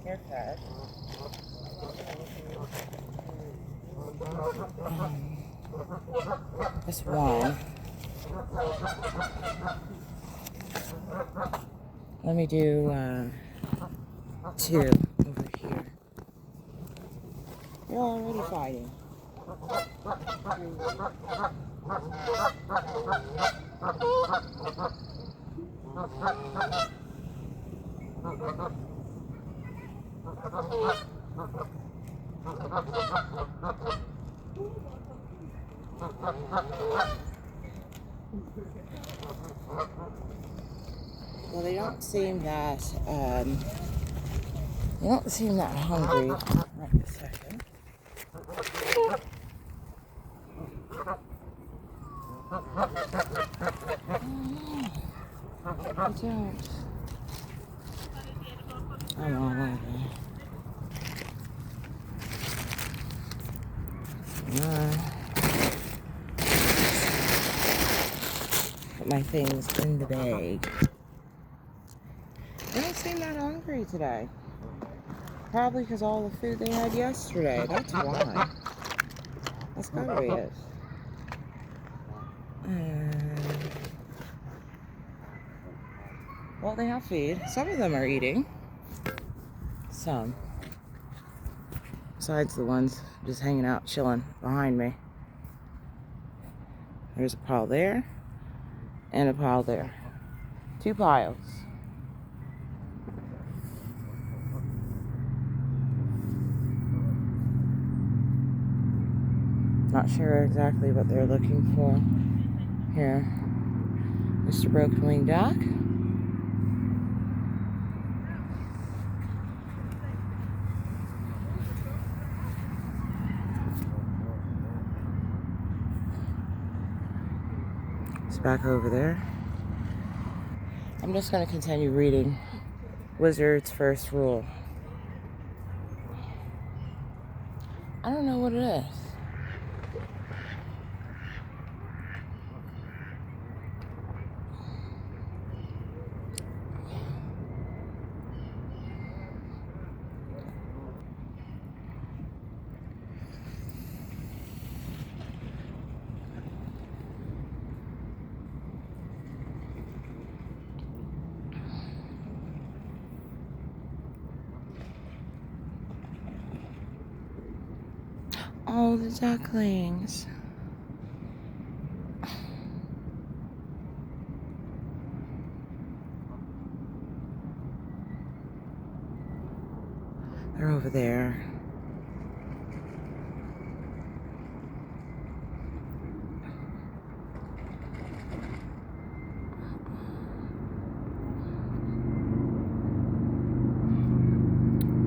You're fed. Just one. Let me do two over here. You're already fighting. Well, they don't seem that hungry right this second. I don't. I'm all over. Put my things in the bag. They don't seem that hungry today. Probably because all the food they had yesterday. That's why. That's gotta be it. Well, they have feed. Some of them are eating. Some. Besides the ones just hanging out, chilling behind me. There's a pile there and a pile there. 2 piles. Not sure exactly what they're looking for here. Mr. Broken Wing Duck. It's back over there. I'm just going to continue reading Wizard's First Rule. I don't know what it is. Oh, the ducklings. They're over there.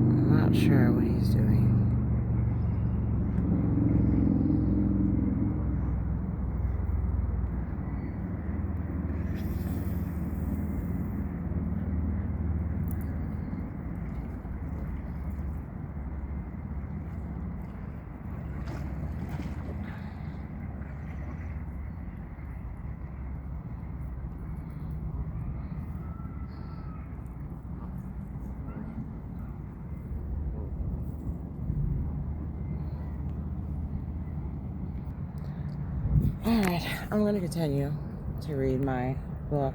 I'm not sure what he's doing. Alright, I'm going to continue to read my book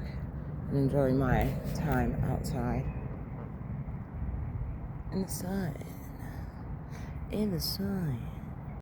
and enjoy my time outside. In the sun. In the sun.